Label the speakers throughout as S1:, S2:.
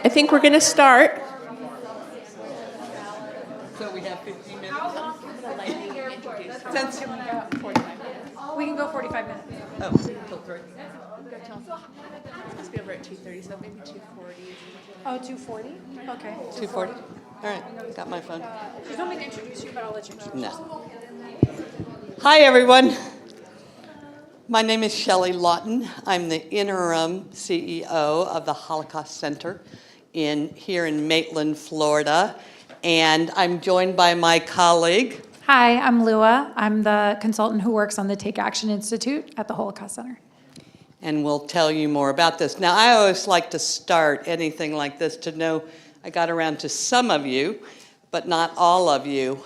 S1: I think we're going to start.
S2: So we have 15 minutes.
S3: How long can we go? 45 minutes. We can go 45 minutes.
S2: Oh, till 3.
S1: Must be over at 2:30, so maybe 2:40.
S3: Oh, 2:40? Okay.
S2: 2:40? All right, got my phone.
S3: You don't want me to introduce you, but I'll let you introduce yourself.
S2: No. Hi, everyone. My name is Shelley Lawton. I'm the interim CEO of the Holocaust Center here in Maitland, Florida. And I'm joined by my colleague.
S3: Hi, I'm Lua. I'm the consultant who works on the Take Action Institute at the Holocaust Center.
S2: And we'll tell you more about this. Now, I always like to start anything like this to know I got around to some of you, but not all of you,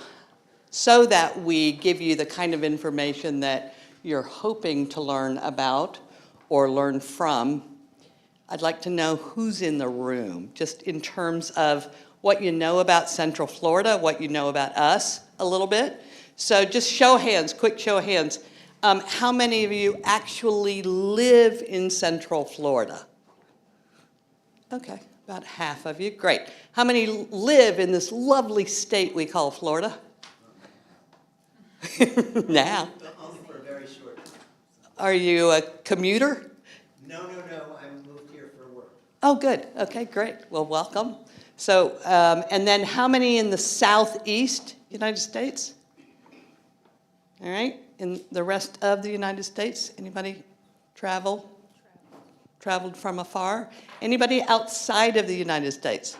S2: so that we give you the kind of information that you're hoping to learn about or learn from. I'd like to know who's in the room, just in terms of what you know about Central Florida, what you know about us a little bit. So just show of hands, quick show of hands. How many of you actually live in Central Florida? Okay, about half of you, great. How many live in this lovely state we call Florida? Now.
S4: Only for a very short time.
S2: Are you a commuter?
S4: No. I moved here for work.
S2: Oh, good. Okay, great. Well, welcome. So, and then how many in the southeast United States? All right. In the rest of the United States, anybody traveled from afar? Anybody outside of the United States?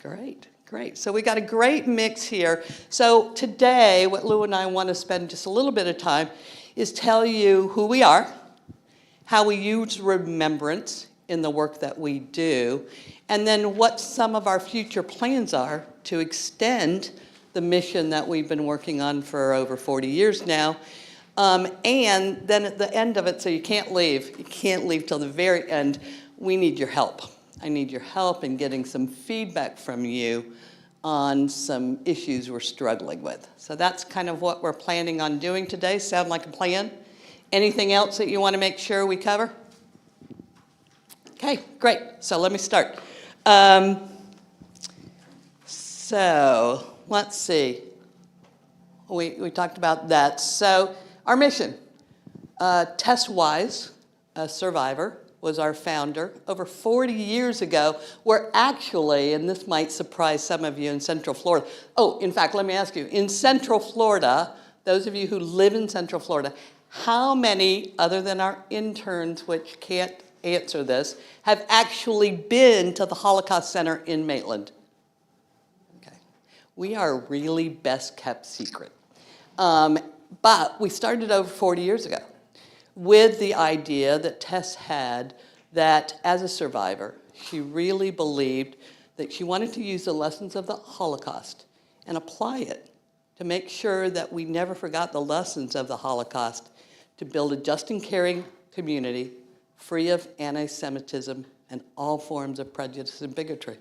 S2: Great. So we got a great mix here. So today, what Lou and I want to spend just a little bit of time is tell you who we are, how we use remembrance in the work that we do, and then what some of our future plans are to extend the mission that we've been working on for over 40 years now. And then at the end of it, so you can't leave till the very end, we need your help. I need your help in getting some feedback from you on some issues we're struggling with. So that's kind of what we're planning on doing today. Sound like a plan? Anything else that you want to make sure we cover? Okay, great. So let me start. So let's see. We talked about that. So our mission, Tess Wise, a survivor, was our founder over 40 years ago. We're actually, and this might surprise some of you in Central Florida. Oh, in fact, let me ask you, in Central Florida, those of you who live in Central Florida, how many, other than our interns, which can't answer this, have actually been to the Holocaust Center in Maitland? Okay. We are a really best kept secret. But we started over 40 years ago with the idea that Tess had that as a survivor, she really believed that she wanted to use the lessons of the Holocaust and apply it to make sure that we never forgot the lessons of the Holocaust, to build a just and caring community free of anti-Semitism and all forms of prejudice and bigotry.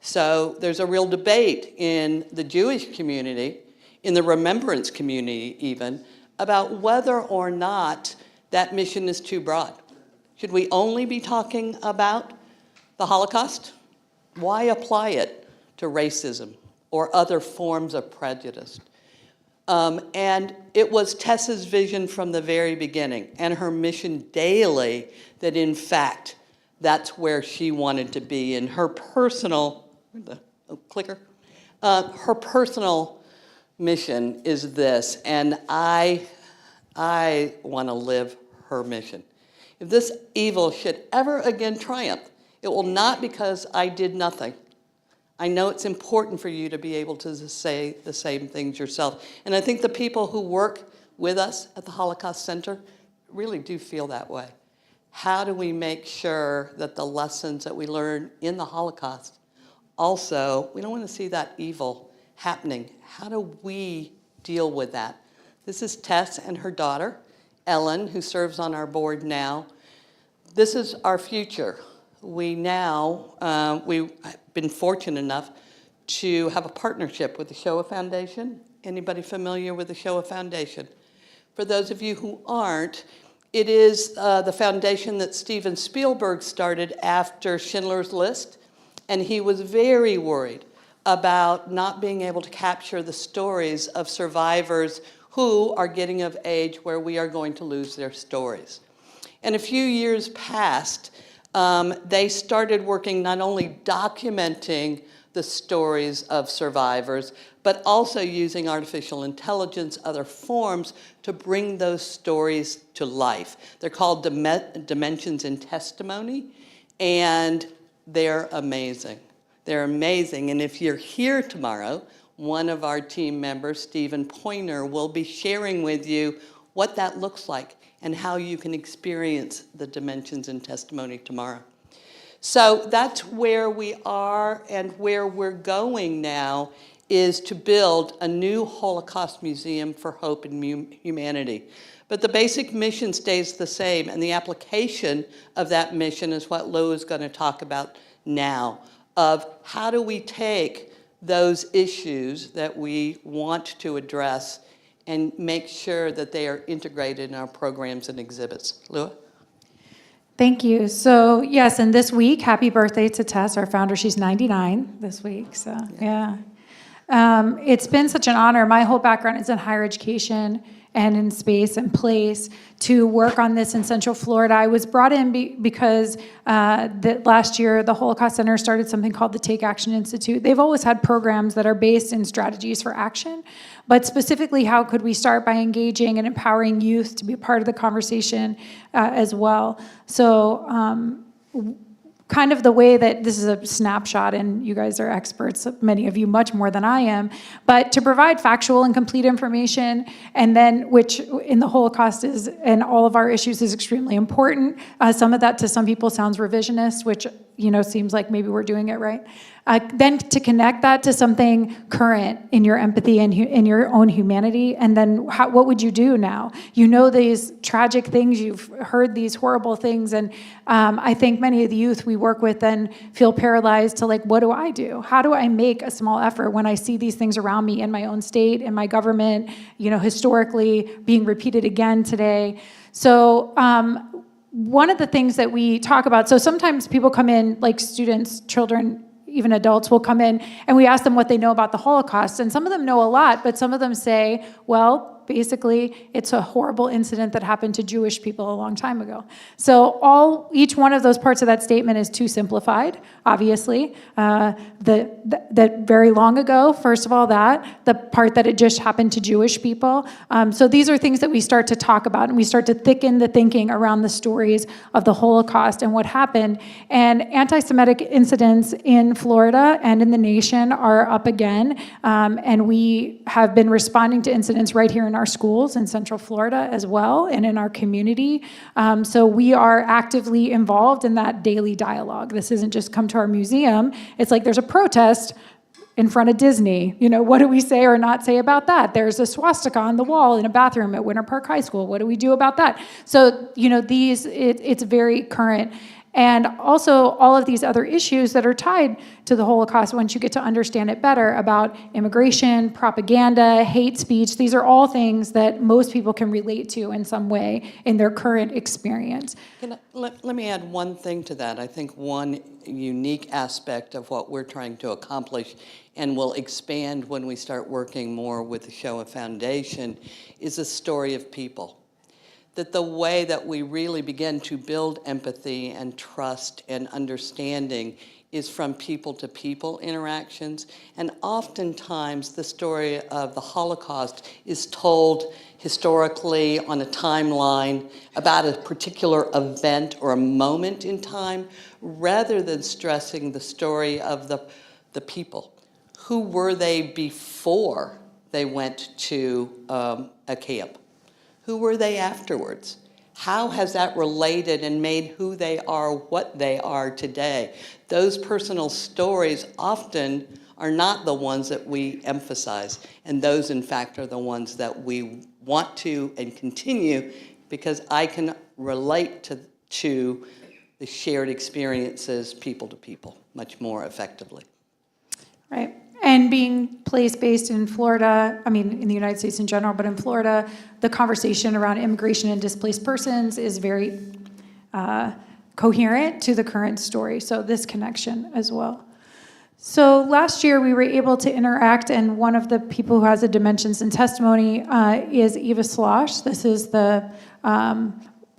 S2: So there's a real debate in the Jewish community, in the remembrance community even, about whether or not that mission is too broad. Should we only be talking about the Holocaust? Why apply it to racism or other forms of prejudice? And it was Tess's vision from the very beginning and her mission daily that, in fact, that's where she wanted to be. And her personal, her personal mission is this, and I want to live her mission. If this evil should ever again triumph, it will not because I did nothing. I know it's important for you to be able to say the same things yourself. And I think the people who work with us at the Holocaust Center really do feel that way. How do we make sure that the lessons that we learn in the Holocaust also, we don't want to see that evil happening. How do we deal with that? This is Tess and her daughter, Ellen, who serves on our board now. This is our future. We've been fortunate enough to have a partnership with the Shoah Foundation. Anybody familiar with the Shoah Foundation? For those of you who aren't, It is the foundation that Steven Spielberg started after Schindler's List, and he was very worried about not being able to capture the stories of survivors who are getting of age where we are going to lose their stories. And a few years passed, they started working not only documenting the stories of survivors, but also using artificial intelligence, other forms, to bring those stories to life. They're called Dimensions in Testimony, and they're amazing. They're amazing, and if you're here tomorrow, one of our team members, Stephen Pointer, will be sharing with you what that looks like and how you can experience the Dimensions in Testimony tomorrow. So that's where we are, and where we're going now is to build a new Holocaust Museum for Hope and Humanity. But the basic mission stays the same, and the application of that mission is what Lou is going to talk about now, of how do we take those issues that we want to address and make sure that they are integrated in our programs and exhibits. Lua?
S3: Thank you. So yes, and this week, happy birthday to Tess, our founder. She's 99 this week, so yeah. It's been such an honor. My whole background is in higher education and in space and place to work on this in Central Florida. I was brought in because last year the Holocaust Center started something called the Take Action Institute. They've always had programs that are based in strategies for action, but specifically how could we start by engaging and empowering youth to be a part of the conversation as well. So kind of the way that this is a snapshot, and you guys are experts, many of you much more than I am, but to provide factual and complete information, and then which in the Holocaust is, and all of our issues, is extremely important. Some of that to some people sounds revisionist, which seems like maybe we're doing it right. Then to connect that to something current in your empathy and in your own humanity, and then what would you do now? These tragic things, you've heard these horrible things, and I think many of the youth we work with then feel paralyzed to what do I do? How do I make a small effort when I see these things around me in my own state, in my government, historically being repeated again today? So one of the things that we talk about, so sometimes people come in, like students, children, even adults will come in, and we ask them what they know about the Holocaust, and some of them know a lot, but some of them say, well, basically, it's a horrible incident that happened to Jewish people a long time ago. So each one of those parts of that statement is too simplified, obviously. That very long ago, first of all, the part that it just happened to Jewish people. So these are things that we start to talk about, and we start to thicken the thinking around the stories of the Holocaust and what happened. And anti-Semitic incidents in Florida and in the nation are up again, and we have been responding to incidents right here in our schools in Central Florida as well, and in our community. So we are actively involved in that daily dialogue. This isn't just come to our museum. It's like there's a protest in front of Disney. What do we say or not say about that? There's a swastika on the wall in a bathroom at Winter Park High School. What do we do about that? So, it's very current. And also all of these other issues that are tied to the Holocaust, once you get to understand it better, about immigration, propaganda, hate speech, these are all things that most people can relate to in some way in their current experience.
S2: Let me add one thing to that. I think one unique aspect of what we're trying to accomplish, and will expand when we start working more with the Shoah Foundation, is the story of people. That the way that we really begin to build empathy and trust and understanding is from people-to-people interactions. And oftentimes the story of the Holocaust is told historically on a timeline about a particular event or a moment in time, rather than stressing the story of the people. Who were they before they went to a camp? Who were they afterwards? How has that related and made who they are what they are today? Those personal stories often are not the ones that we emphasize, and those, in fact, are the ones that we want to and continue, because I can relate to the shared experiences people to people much more effectively.
S3: Right. And being place-based in Florida, I mean, in the United States in general, but in Florida, the conversation around immigration and displaced persons is very coherent to the current story. So this connection as well. So last year we were able to interact, and one of the people who has a Dimensions in Testimony is Eva Slosh. This is the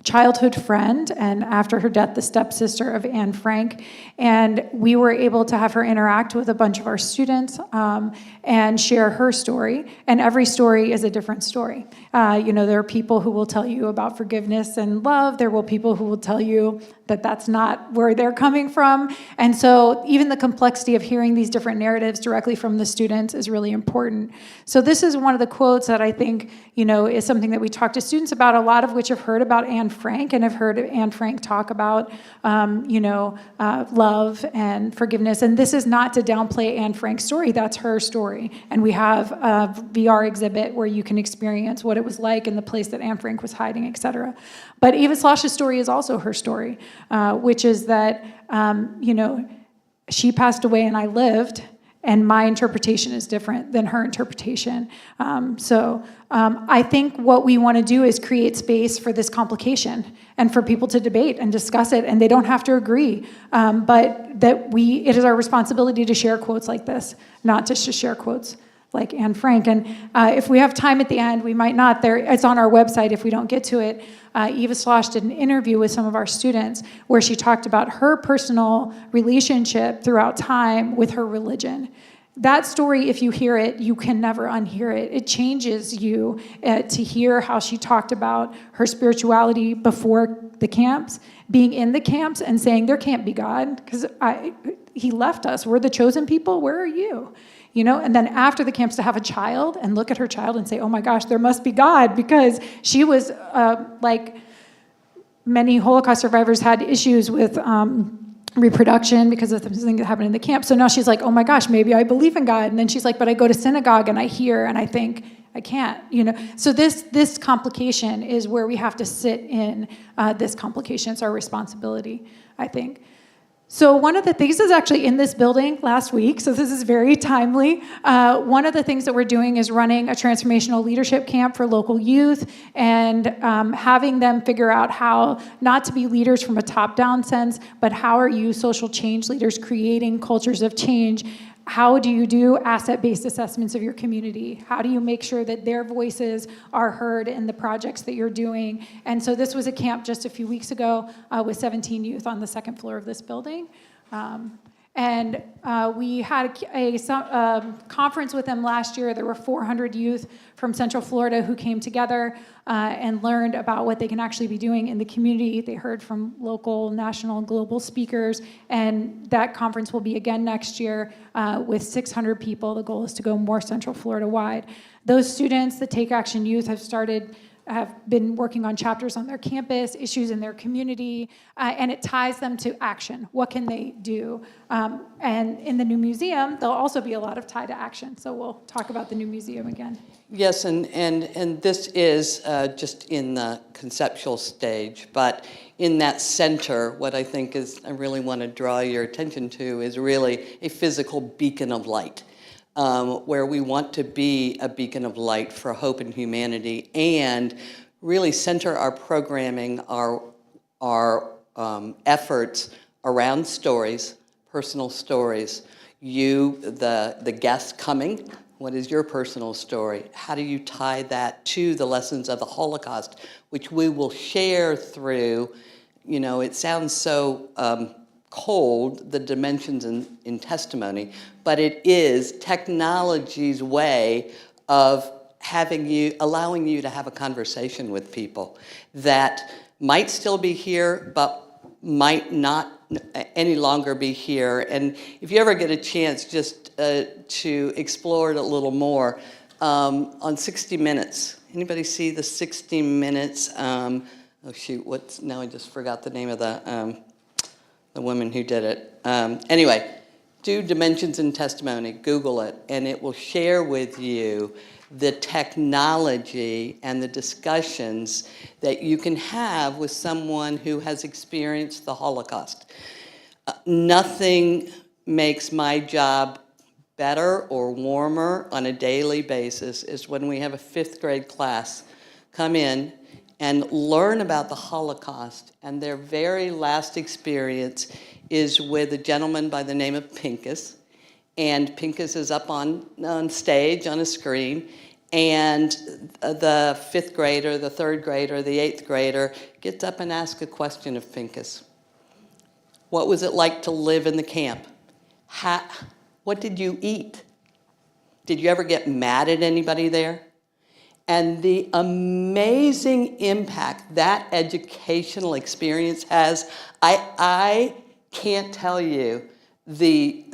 S3: childhood friend, and after her death, the stepsister of Anne Frank. And we were able to have her interact with a bunch of our students and share her story. And every story is a different story. There are people who will tell you about forgiveness and love. There will people who will tell you that that's not where they're coming from. And so even the complexity of hearing these different narratives directly from the students is really important. So this is one of the quotes that I think, is something that we talk to students about, a lot of which have heard about Anne Frank and have heard Anne Frank talk about, love and forgiveness. And this is not to downplay Anne Frank's story. That's her story. And we have a VR exhibit where you can experience what it was like in the place that Anne Frank was hiding, et cetera. But Eva Slosh's story is also her story, which is that, she passed away and I lived, and my interpretation is different than her interpretation. I think what we want to do is create space for this complication and for people to debate and discuss it, and they don't have to agree. But that it is our responsibility to share quotes like this, not just to share quotes like Anne Frank. And if we have time at the end, we might not. It's on our website if we don't get to it. Eva Slosh did an interview with some of our students where she talked about her personal relationship throughout time with her religion. That story, if you hear it, you can never unhear it. It changes you to hear how she talked about her spirituality before the camps, being in the camps and saying, there can't be God, because he left us. We're the chosen people. Where are you? And then after the camps to have a child and look at her child and say, oh my gosh, there must be God, because she was, like many Holocaust survivors, had issues with reproduction because of something that happened in the camp. So now she's like, oh my gosh, maybe I believe in God. And then she's like, but I go to synagogue and I hear and I think, I can't, So this complication is where we have to sit in this complication. It's our responsibility, I think. So one of the things, this is actually in this building last week, so this is very timely. One of the things that we're doing is running a transformational leadership camp for local youth and having them figure out how not to be leaders from a top-down sense, but how are you social change leaders creating cultures of change. How do you do asset-based assessments of your community? How do you make sure that their voices are heard in the projects that you're doing? And so this was a camp just a few weeks ago with 17 youth on the second floor of this building. We had a conference with them last year. There were 400 youth from Central Florida who came together and learned about what they can actually be doing in the community. They heard from local, national, and global speakers, and that conference will be again next year with 600 people. The goal is to go more Central Florida wide. Those students, the Take Action Youth, have been working on chapters on their campus, issues in their community, and it ties them to action. What can they do? And in the new museum, there'll also be a lot of tie to action. So we'll talk about the new museum again.
S2: Yes, and this is just in the conceptual stage, but in that center, what I think is, I really want to draw your attention to is really a physical beacon of light. Where we want to be a beacon of light for hope and humanity, and really center our programming, our efforts around stories, personal stories. You, the guest coming, what is your personal story? How do you tie that to the lessons of the Holocaust, which we will share through, it sounds so cold, the dimensions in testimony, but it is technology's way of allowing you to have a conversation with people that might still be here, but might not any longer be here. And if you ever get a chance just to explore it a little more, on 60 Minutes, anybody see the 60 Minutes? Oh shoot, now I just forgot the name of the woman who did it. Anyway, do Dimensions in Testimony, Google it, and it will share with you the technology and the discussions that you can have with someone who has experienced the Holocaust. Nothing makes my job better or warmer on a daily basis is when we have a 5th grade class come in and learn about the Holocaust, and their very last experience is with a gentleman by the name of Pincus. And Pincus is up on stage, on a screen, and the 5th grader, the 3rd grader, the 8th grader gets up and asks a question of Pincus. What was it like to live in the camp? What did you eat? Did you ever get mad at anybody there? And the amazing impact that educational experience has, I can't tell you the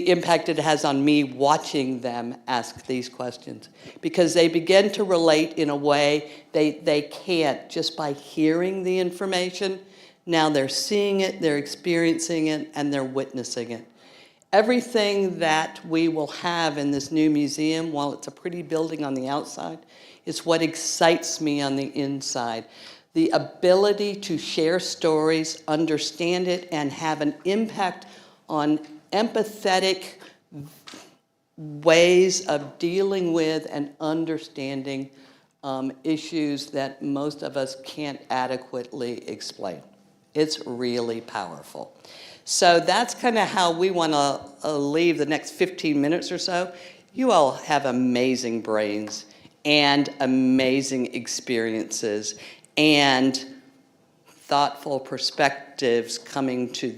S2: impact it has on me watching them ask these questions, because they begin to relate in a way they can't just by hearing the information. Now they're seeing it, they're experiencing it, and they're witnessing it. Everything that we will have in this new museum, while it's a pretty building on the outside, is what excites me on the inside. The ability to share stories, understand it, and have an impact on empathetic ways of dealing with and understanding issues that most of us can't adequately explain. It's really powerful. So that's kind of how we want to leave the next 15 minutes or so. You all have amazing brains and amazing experiences and thoughtful perspectives coming to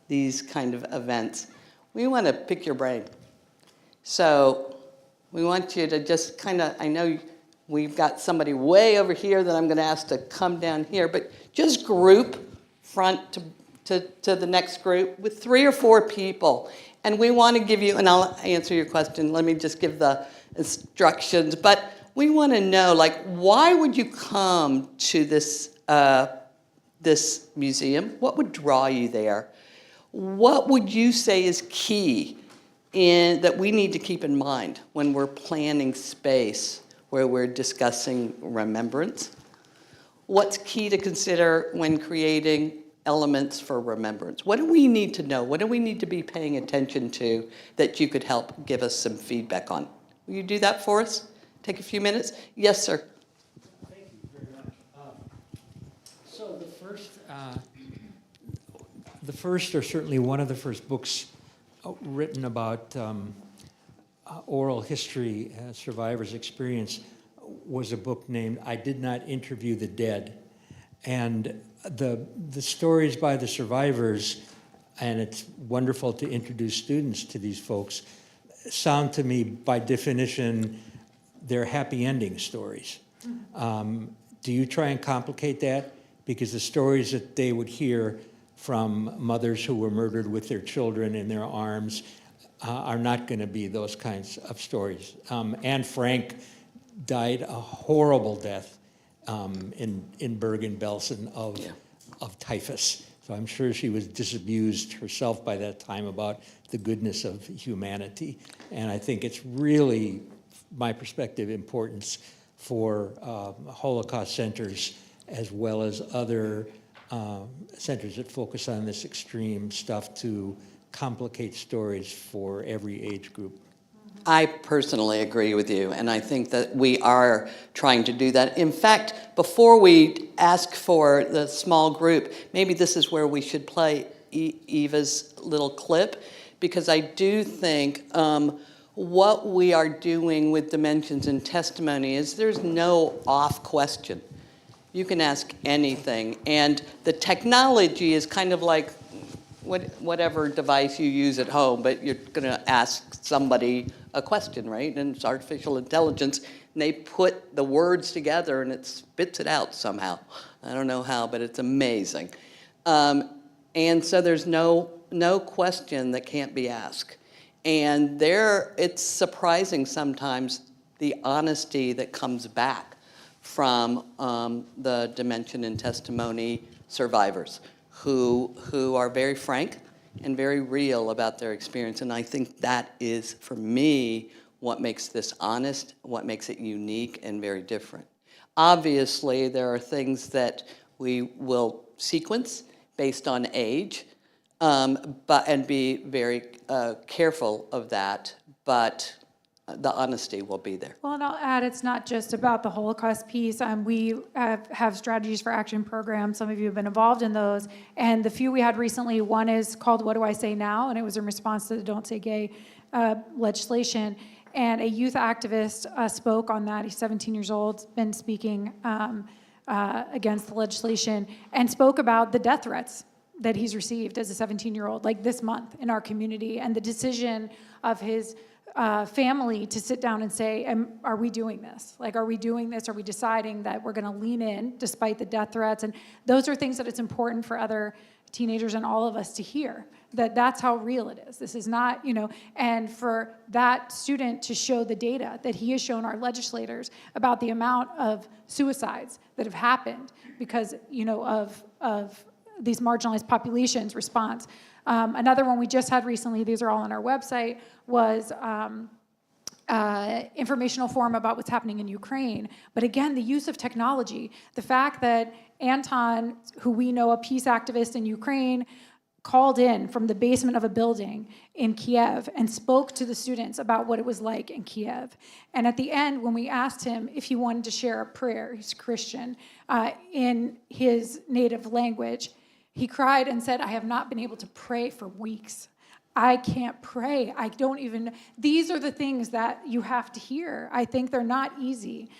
S2: these kind of events. We want to pick your brain. So we want you to just kind of, I know we've got somebody way over here that I'm going to ask to come down here, but just group front to the next group with 3 or 4 people. And we want to give you, and I'll answer your question, let me just give the instructions, but we want to know, like, why would you come to this museum? What would draw you there? What would you say is key that we need to keep in mind when we're planning space where we're discussing remembrance? What's key to consider when creating elements for remembrance? What do we need to know? What do we need to be paying attention to that you could help give us some feedback on? Will you do that for us? Take a few minutes? Yes, sir.
S5: Thank you very much. So the first, or certainly one of the first books written about oral history, survivors' experience, was a book named I Did Not Interview the Dead. And the stories by the survivors, and it's wonderful to introduce students to these folks, sound to me, by definition, they're happy ending stories. Do you try and complicate that? Because the stories that they would hear from mothers who were murdered with their children in their arms are not going to be those kinds of stories. Anne Frank died a horrible death in Bergen-Belsen of typhus. So I'm sure she was disabused herself by that time about the goodness of humanity. And I think it's really, my perspective, importance for Holocaust centers as well as other centers that focus on this extreme stuff to complicate stories for every age group.
S2: I personally agree with you, and I think that we are trying to do that. In fact, before we ask for the small group, maybe this is where we should play Eva's little clip, because I do think what we are doing with dimensions and testimony is there's no off question. You can ask anything, and the technology is kind of like whatever device you use at home, but you're going to ask somebody a question, right? And it's artificial intelligence, and they put the words together and it spits it out somehow. I don't know how, but it's amazing. And so there's no question that can't be asked. And it's surprising sometimes the honesty that comes back from the Dimension and Testimony survivors who are very frank and very real about their experience. And I think that is, for me, what makes this honest, what makes it unique and very different. Obviously, there are things that we will sequence based on age. and be very careful of that, but the honesty will be there.
S3: Well, and I'll add, it's not just about the Holocaust piece. We have strategies for action programs. Some of you have been involved in those. And the few we had recently, one is called What Do I Say Now? And it was in response to the Don't Say Gay legislation. And a youth activist spoke on that. He's 17 years old, been speaking against the legislation, and spoke about the death threats that he's received as a 17-year-old, like this month in our community, and the decision of his family to sit down and say, are we doing this? Like, are we doing this? Are we deciding that we're going to lean in despite the death threats? And those are things that it's important for other teenagers and all of us to hear, that that's how real it is. This is not, and for that student to show the data that he has shown our legislators about the amount of suicides that have happened because, of these marginalized populations' response. Another one we just had recently, these are all on our website, was informational forum about what's happening in Ukraine. But again, the use of technology, the fact that Anton, who we know, a peace activist in Ukraine, called in from the basement of a building in Kiev and spoke to the students about what it was like in Kiev. And at the end, when we asked him if he wanted to share a prayer, he's Christian, in his native language, he cried and said, I have not been able to pray for weeks. I can't pray. I don't even, these are the things that you have to hear. I think they're not easy.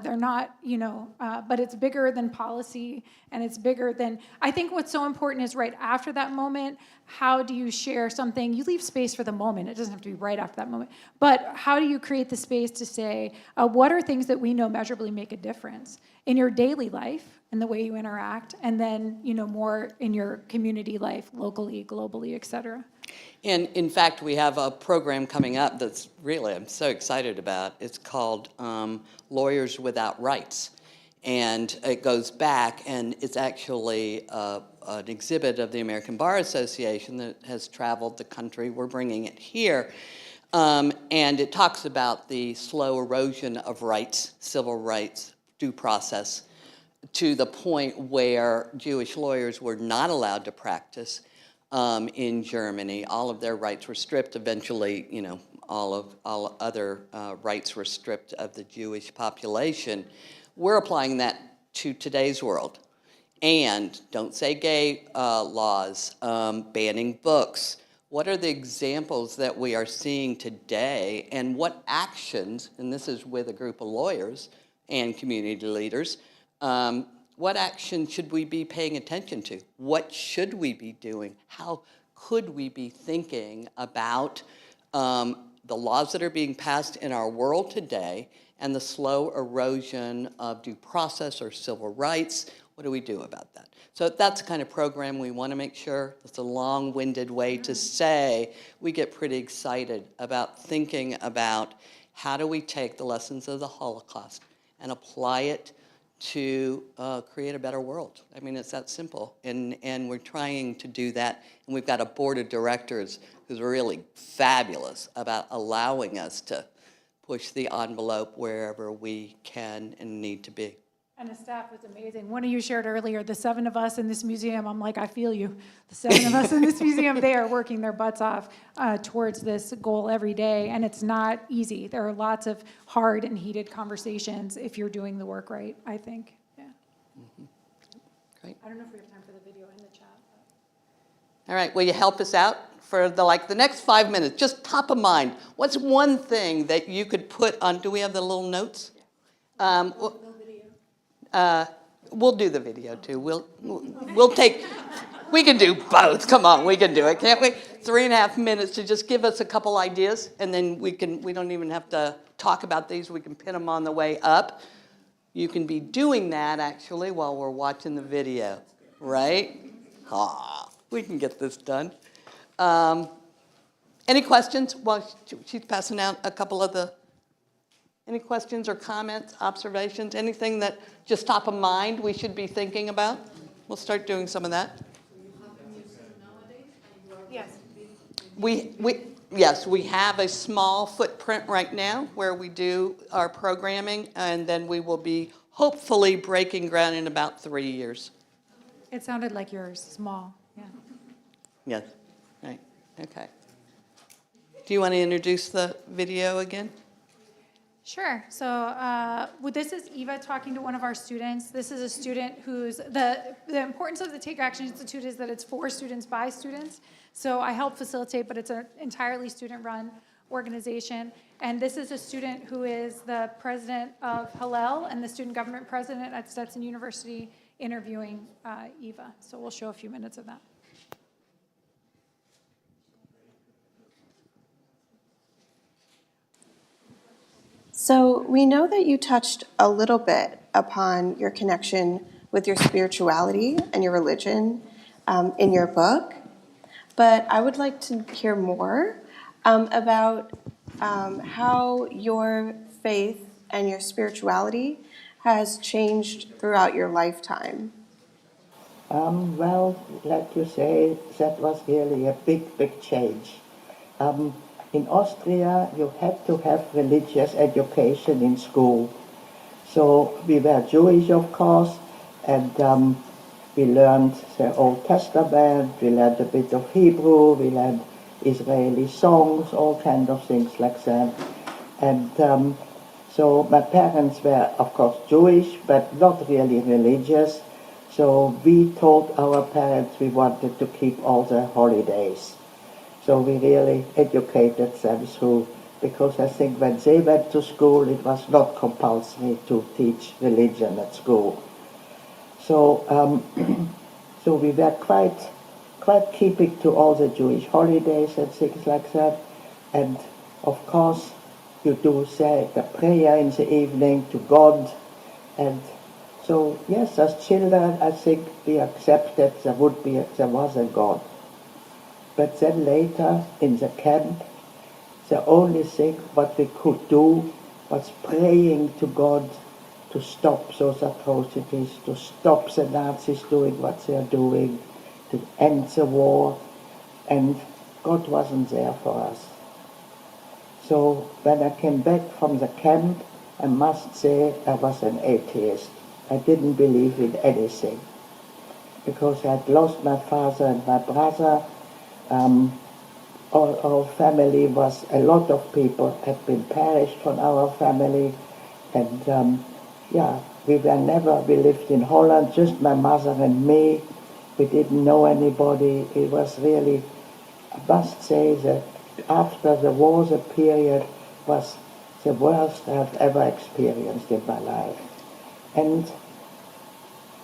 S3: They're not, but it's bigger than policy, and it's bigger than, I think what's so important is right after that moment, how do you share something? You leave space for the moment. It doesn't have to be right after that moment. But how do you create the space to say, what are things that we know measurably make a difference in your daily life and the way you interact, and then, more in your community life, locally, globally, et cetera?
S2: And in fact, we have a program coming up that's really, I'm so excited about. It's called Lawyers Without Rights. And it goes back, and it's actually an exhibit of the American Bar Association that has traveled the country. We're bringing it here. And it talks about the slow erosion of rights, civil rights, due process, to the point where Jewish lawyers were not allowed to practice in Germany. All of their rights were stripped. Eventually, all other rights were stripped of the Jewish population. We're applying that to today's world. And don't say gay laws, banning books. What are the examples that we are seeing today, and what actions, and this is with a group of lawyers and community leaders, what action should we be paying attention to? What should we be doing? How could we be thinking about the laws that are being passed in our world today and the slow erosion of due process or civil rights? What do we do about that? So that's the kind of program we want to make sure. It's a long-winded way to say we get pretty excited about thinking about how do we take the lessons of the Holocaust and apply it to create a better world. I mean, it's that simple. And we're trying to do that. And we've got a board of directors who's really fabulous about allowing us to push the envelope wherever we can and need to be.
S3: And the staff was amazing. One of you shared earlier, the 7 of us in this museum, I'm like, I feel you. The 7 of us in this museum, they are working their butts off towards this goal every day, and it's not easy. There are lots of hard and heated conversations if you're doing the work right, I think. Yeah.
S2: Mm-hmm. Great.
S3: I don't know if we have time for the video in the chat.
S2: All right, will you help us out for the next 5 minutes? Just top of mind, what's one thing that you could put on, do we have the little notes? We'll do the video too. We'll take, we can do both. Come on, we can do it, can't we? 3.5 minutes to just give us a couple ideas, and then we don't even have to talk about these. We can pin them on the way up. You can be doing that actually while we're watching the video, right? We can get this done. Any questions? Well, she's passing out a couple of the. Any questions or comments, observations, anything that just top of mind we should be thinking about? We'll start doing some of that.
S3: Yes.
S2: Yes, we have a small footprint right now where we do our programming, and then we will be hopefully breaking ground in about 3 years.
S3: It sounded like yours, small, yeah.
S2: Yes, right, okay. Do you want to introduce the video again?
S3: Sure. So this is Eva talking to one of our students. This is a student who's, the importance of the Take Action Institute is that it's for students by students. So I help facilitate, but it's an entirely student-run organization. And this is a student who is the president of Hillel and the student government president at Stetson University interviewing Eva. So we'll show a few minutes of that.
S1: So we know that you touched a little bit upon your connection with your spirituality and your religion in your book, but I would like to hear more about how your faith and your spirituality has changed throughout your lifetime.
S6: Well, like you say, that was really a big, big change. In Austria, you had to have religious education in school. So we were Jewish, of course, and we learned the Old Testament, we learned a bit of Hebrew, we learned Israeli songs, all kinds of things like that. And so my parents were, of course, Jewish, but not really religious. So we told our parents we wanted to keep all the holidays. So we really educated them through, because I think when they went to school, it was not compulsory to teach religion at school. So, so we were quite keeping to all the Jewish holidays and things like that. And of course, you do say the prayer in the evening to God. And so, yes, as children, I think we accepted there was a God. But then later in the camp, the only thing what we could do was praying to God to stop those atrocities, to stop the Nazis doing what they are doing, to end the war, and God wasn't there for us. So when I came back from the camp, I must say I was an atheist. I didn't believe in anything, because I'd lost my father and my brother. Our family was, a lot of people had been perished from our family, and we lived in Holland, just my mother and me. We didn't know anybody. It was really, I must say that after the war, the period was the worst I've ever experienced in my life. And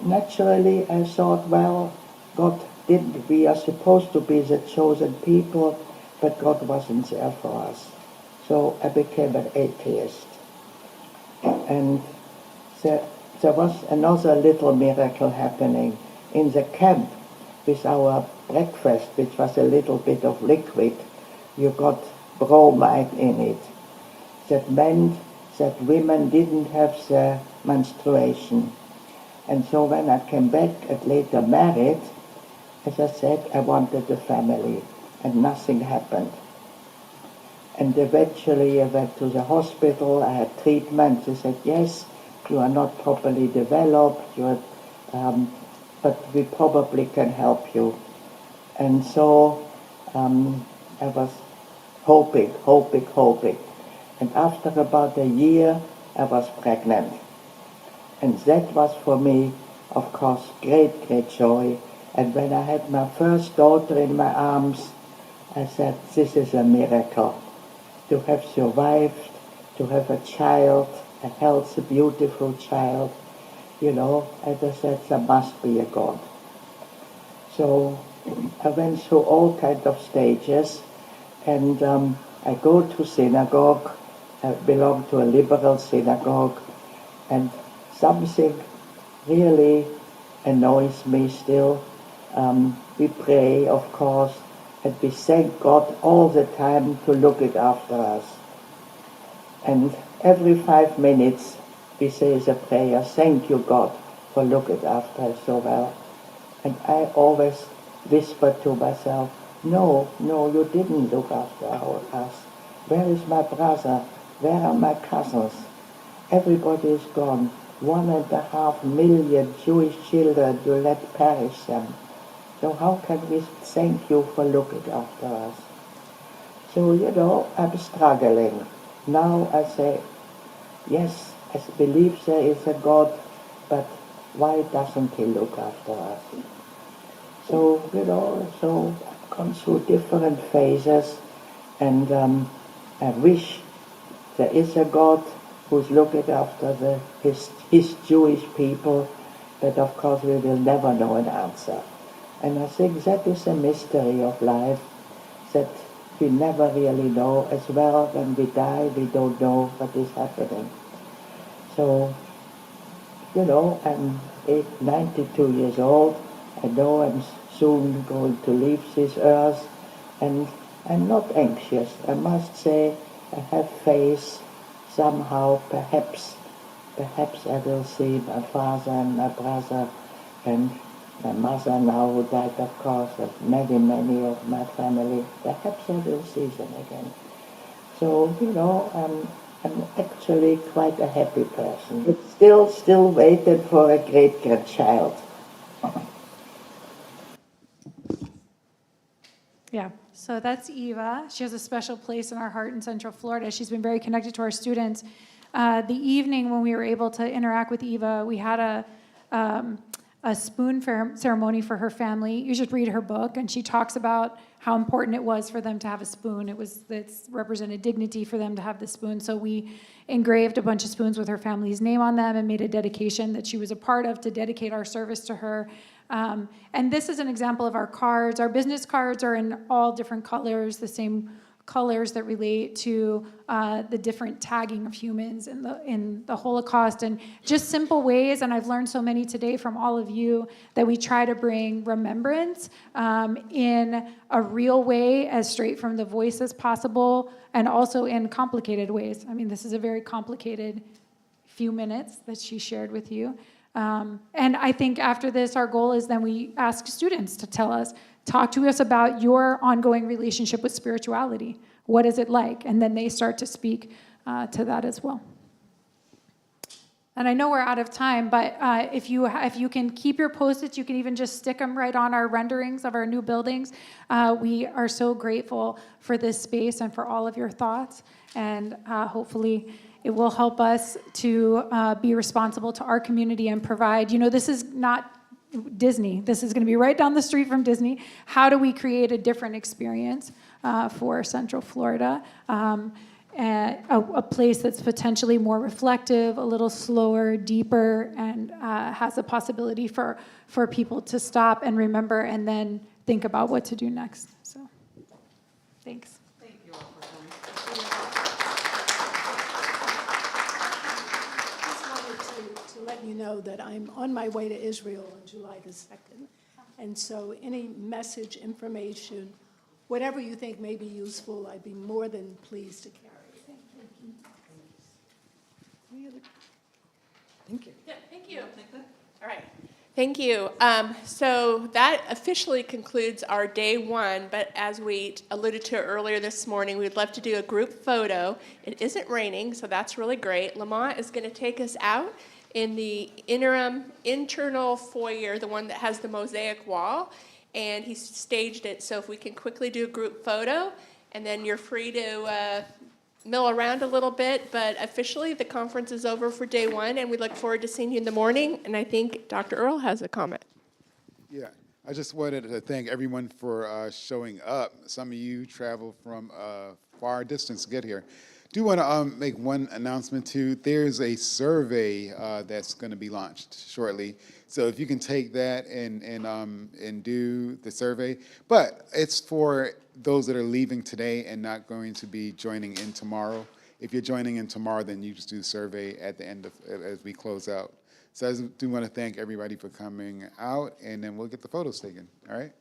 S6: naturally I thought, well, we are supposed to be the chosen people, but God wasn't there for us. So I became an atheist. And there was another little miracle happening in the camp with our breakfast, which was a little bit of liquid. You got bromide in it. That meant that women didn't have the menstruation. And so when I came back and later married, as I said, I wanted a family, and nothing happened. And eventually I went to the hospital, I had treatment. They said, yes, you are not properly developed, but we probably can help you. And so I was hoping. And after about a year, I was pregnant. And that was for me, of course, great, great joy. And when I had my first daughter in my arms, I said, this is a miracle. To have survived, to have a child, a healthy, beautiful child, and I said, there must be a God. So I went through all kinds of stages, and I go to synagogue. I belong to a liberal synagogue, and something really annoys me still. We pray, of course, and we thank God all the time to look it after us. And every 5 minutes we say the prayer, thank you, God, for looking after us so well. And I always whisper to myself, no, you didn't look after us. Where is my brother? Where are my cousins? Everybody is gone. 1.5 million Jewish children, you let perish them. So how can we thank you for looking after us? So, I'm struggling. Now I say, yes, I believe there is a God, but why doesn't he look after us? So, so I've gone through different phases, and I wish there is a God who's looking after his Jewish people, but of course we will never know an answer. And I think that is a mystery of life, that we never really know. As well, when we die, we don't know what is happening. So, I'm 92 years old. I know I'm soon going to leave this earth, and I'm not anxious. I must say I have faith somehow, perhaps I will see my father and my brother and my mother now, who died, of course, and many of my family. Perhaps I will see them again. So, I'm actually quite a happy person. But still waiting for a great-grandchild.
S3: Yeah, so that's Eva. She has a special place in our heart in Central Florida. She's been very connected to our students. The evening when we were able to interact with Eva, we had a spoon ceremony for her family. You should read her book, and she talks about how important it was for them to have a spoon. It's represented dignity for them to have the spoon. So we engraved a bunch of spoons with her family's name on them and made a dedication that she was a part of to dedicate our service to her. And this is an example of our cards. Our business cards are in all different colors, the same colors that relate to the different tagging of humans in the Holocaust, and just simple ways. And I've learned so many today from all of you that we try to bring remembrance in a real way, as straight from the voice as possible, and also in complicated ways. I mean, this is a very complicated few minutes that she shared with you. And I think after this, our goal is then we ask students to talk to us about your ongoing relationship with spirituality. What is it like? And then they start to speak to that as well. And I know we're out of time, but if you can keep your Post-its, you can even just stick them right on our renderings of our new buildings. We are so grateful for this space and for all of your thoughts. And hopefully it will help us to be responsible to our community and provide, this is not Disney. This is going to be right down the street from Disney. How do we create a different experience for Central Florida? A place that's potentially more reflective, a little slower, deeper, and has a possibility for people to stop and remember and then think about what to do next. So, thanks.
S2: Thank you all for coming.
S7: Just wanted to let you know that I'm on my way to Israel on July the 2nd. And so any message, information, whatever you think may be useful, I'd be more than pleased to carry.
S2: Thank you.
S8: Yeah, thank you. All right. Thank you. So that officially concludes our day one, but as we alluded to earlier this morning, we'd love to do a group photo. It isn't raining, so that's really great. Lamont is going to take us out in the internal foyer, the one that has the mosaic wall, and he's staged it, so if we can quickly do a group photo, and then you're free to mill around a little bit, but officially the conference is over for day one, and we look forward to seeing you in the morning. And I think Dr. Earl has a comment.
S9: Yeah, I just wanted to thank everyone for showing up. Some of you traveled from far distance to get here. Do want to make one announcement too. There's a survey that's going to be launched shortly. So if you can take that and do the survey, but it's for those that are leaving today and not going to be joining in tomorrow. If you're joining in tomorrow, then you just do the survey at the end of as we close out. So I do want to thank everybody for coming out, and then we'll get the photos taken. All right.